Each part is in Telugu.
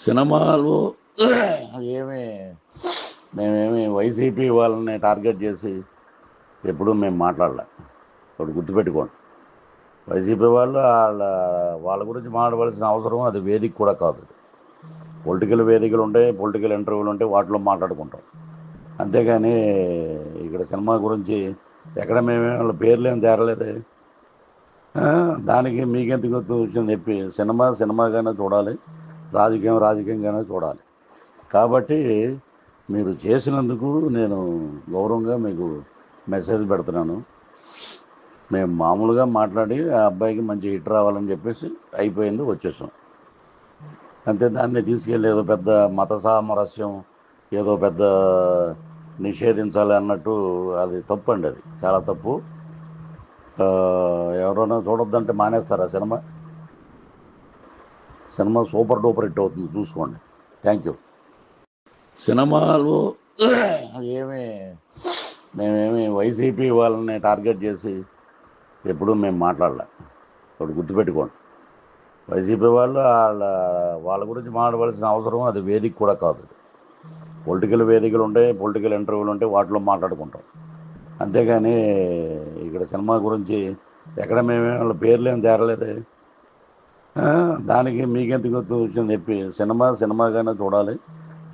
సినిమాలు ఏమి మేమేమి వైసీపీ వాళ్ళని టార్గెట్ చేసి ఎప్పుడూ మేము మాట్లాడలే. ఒకటి గుర్తుపెట్టుకోండి, వైసీపీ వాళ్ళు వాళ్ళ గురించి మాట్లాడవలసిన అవసరం అది వేదిక కూడా కాదు. పొలిటికల్ వేదికలు ఉంటాయి, పొలిటికల్ ఇంటర్వ్యూలు ఉంటాయి, వాటిలో మాట్లాడుకుంటాం. అంతేగాని ఇక్కడ సినిమా గురించి ఎక్కడ మేము వాళ్ళ పేర్లు ఏం తేరలేదే. దానికి మీకెందుకు వచ్చింది చెప్పి, సినిమా సినిమాగానే చూడాలి, రాజకీయం రాజకీయంగానే చూడాలి. కాబట్టి మీరు చేసినందుకు నేను గౌరవంగా మీకు మెసేజ్ పెడుతున్నాను. మేము మామూలుగా మాట్లాడి ఆ అబ్బాయికి మంచి హిట్ రావాలని చెప్పేసి అయిపోయింది, వచ్చేసాం అంతే. దాన్ని తీసుకెళ్ళి ఏదో పెద్ద మత సామరస్యం, ఏదో పెద్ద నిషేధించాలి అన్నట్టు అది తప్పు అండి, అది చాలా తప్పు. ఎవరైనా చూడొద్దంటే మానేస్తారా cinema? Cinema super duper hit అవుతుంది, చూసుకోండి. Thank you. సినిమాలు ఏమి మేమేమి వైసీపీ వాళ్ళని టార్గెట్ చేసి ఎప్పుడూ మేము మాట్లాడలే. ఒకటి గుర్తుపెట్టుకోండి, వైసీపీ వాళ్ళు వాళ్ళ గురించి మాట్లాడవలసిన అవసరం అది వేదిక కూడా కాదు. పొలిటికల్ వేదికలు ఉంటాయి, పొలిటికల్ ఇంటర్వ్యూలు ఉంటాయి, వాటిలో మాట్లాడుకుంటాం. అంతేగాని ఇక్కడ సినిమా గురించి ఎక్కడ మేము వాళ్ళ పేర్లు ఏం తేరలేదే. దానికి మీకెందుకు వచ్చింది చెప్పి, సినిమా సినిమాగానే చూడాలి,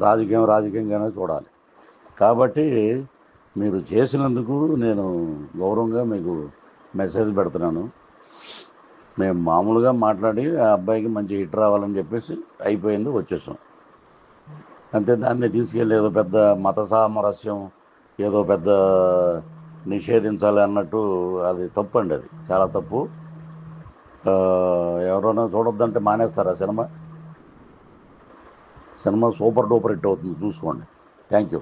రాజకీయం రాజకీయంగానే చూడాలి. కాబట్టి మీరు చేసినందుకు నేను గౌరవంగా మీకు మెసేజ్ పెడుతున్నాను. మేము మామూలుగా మాట్లాడి ఆ అబ్బాయికి మంచి హిట్ రావాలని చెప్పేసి అయిపోయింది, వచ్చేసాం అంతే. దాన్ని తీసుకెళ్ళి ఏదో పెద్ద మత సామరస్యం, ఏదో పెద్ద నిషేధించాలి అన్నట్టు అది తప్పు అండి, అది చాలా తప్పు. ఎవరైనా చూడొద్దంటే మానేస్తారా cinema? Cinema super duper hit అవుతుంది, చూసుకోండి. Thank you.